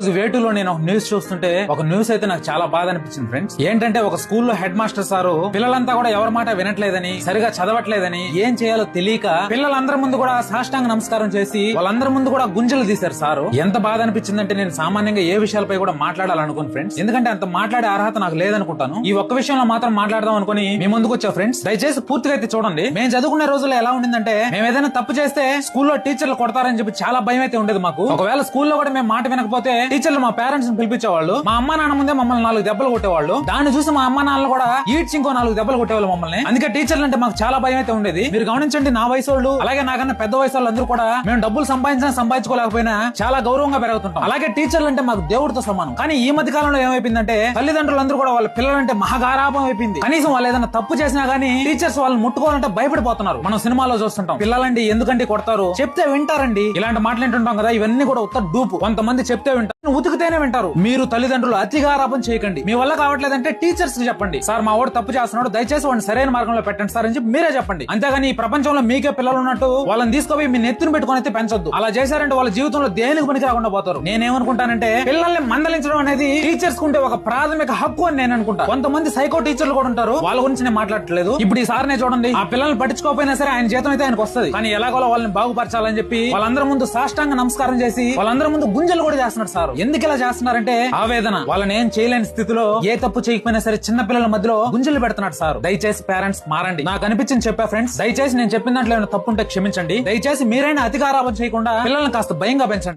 వేటులో నేను ఒక న్యూస్ చూస్తుంటే ఒక న్యూస్ అయితే నాకు చాలా బాధ అనిపించింది ఫ్రెండ్స్. ఏంటంటే ఒక స్కూల్లో హెడ్ మాస్టర్ సారు పిల్లలంతా కూడా ఎవరి మాట వినట్లేదని, సరిగా చదవట్లేదని, ఏం చేయాలో తెలియక పిల్లలందరి ముందు కూడా సాష్టాంగ నమస్కారం చేసి వాళ్ళందరి ముందు కూడా గుంజలు తీశారు సారు. ఎంత బాధ అనిపించిందంటే నేను సామాన్యంగా ఏ విషయాలపై కూడా మాట్లాడాలనుకోను ఫ్రెండ్స్, ఎందుకంటే అంత మాట్లాడే అర్హత నాకు లేదనుకుంటాను. ఈ ఒక్క విషయంలో మాత్రం మాట్లాడదాం అనుకుని మీ ముందుకు వచ్చా ఫ్రెండ్స్. దయచేసి పూర్తిగా అయితే చూడండి. మేము చదువుకునే రోజుల్లో ఎలా ఉండిందంటే మేము ఏదైనా తప్పు చేస్తే స్కూల్లో టీచర్లు కొడతారని చెప్పి చాలా భయం అయితే ఉండేది మాకు. ఒకవేళ స్కూల్లో కూడా మేము మాట వినకపోతే టీచర్లు మా పేరెంట్స్ ని పిలిపించేవాళ్ళు. మా అమ్మ నాన్న ముందే మమ్మల్ని 4 దెబ్బలు కొట్టేవాళ్ళు. దాన్ని చూసి మా అమ్మ నాన్నలు కూడా ఈడ్చి ఇంకో 4 దెబ్బలు కొట్టేవాళ్ళు మమ్మల్ని. అందుకే టీచర్లు అంటే మాకు చాలా భయం అయితే ఉండేది. మీరు గమనించండి, నా వయసు వాళ్ళు అలాగే నాకన్నా పెద్ద వయసు వాళ్ళు అందరూ కూడా మేము డబ్బులు సంపాదించుకోలేకపోయినా చాలా గౌరవంగా పెరుగుతుంటాం. అలాగే టీచర్లు అంటే మాకు దేవుడితో సమానం. కానీ ఈ మధ్య కాలంలో ఏమైపోయిందంటే తల్లిదండ్రులందరూ కూడా వాళ్ళ పిల్లలంటే మహాగారాభం అయిపోయింది. కనీసం వాళ్ళు ఏదైనా తప్పు చేసినా గానీ టీచర్స్ వాళ్ళని ముట్టుకోవాలంటే భయపడిపోతున్నారు. మనం సినిమాలో చూస్తుంటాం, పిల్లలండి ఎందుకంటే కొడతారు, చెప్తే వింటారండి, ఇలాంటి మాటలు వింటుంటాం కదా. ఇవన్నీ కూడా ఉత్త డూపు. కొంతమంది చెప్తే వింటారు, ఉతికితేనే వింటారు. మీరు తల్లిదండ్రులు అతిగారాపం చేయకండి. మీ వల్ల కావట్లేదంటే టీచర్స్ కి చెప్పండి, సార్ మా వాడు తప్పు చేస్తున్నాడు, దయచేసి వాడిని సరైన మార్గంలో పెట్టండి సార్ అని చెప్పి మీరే చెప్పండి. అంతేగాని ఈ ప్రపంచంలో మీకే పిల్లలు ఉన్నట్టు వాళ్ళని తీసుకుపోయి మీ నెత్తిని పెట్టుకుని అయితే పెంచొద్దు. అలా చేశారంటే వాళ్ళ జీవితంలో దేనికి పనికి రాకుండా పోతారు. నేనేమనుకుంటానంటే పిల్లల్ని మందలించడం అనేది టీచర్స్ కుంటే ఒక ప్రాథమిక హక్కు అని నేను అనుకుంటా. కొంతమంది సైకో టీచర్లు కూడా ఉంటారు, వాళ్ళ గురించి నేను మాట్లాడట్లేదు. ఇప్పుడు ఈ సార్నే చూడండి, ఆ పిల్లల్ని పట్టించుకోకపోయినా సరే ఆయన జీతం అయితే ఆయనకు వస్తుంది. కానీ ఎలాగోలా వాళ్ళని బాగుపరచాలని చెప్పి వాళ్ళందరి ముందు సాష్టాంగ నమస్కారం చేసి వాళ్ళందరి ముందు గుంజలు కూడా చేస్తున్నాడు సార్. ఎందుకు ఇలా చేస్తున్నారంటే ఆవేదన. వాళ్ళని ఏం చేయలేని స్థితిలో ఏ తప్పు చేయకపోయినా సరే చిన్న పిల్లల మధ్యలో గుంజలు పెడుతున్నాడు సార్. దయచేసి పేరెంట్స్ మారండి. నాకు అనిపించింది చెప్పా ఫ్రెండ్స్. దయచేసి నేను చెప్పిన దాంట్లో ఏమైనా తప్పు ఉంటే క్షమించండి. దయచేసి మీరైనా అతిగారాభం చేయకుండా పిల్లల్ని కాస్త భయంగా పెంచండి.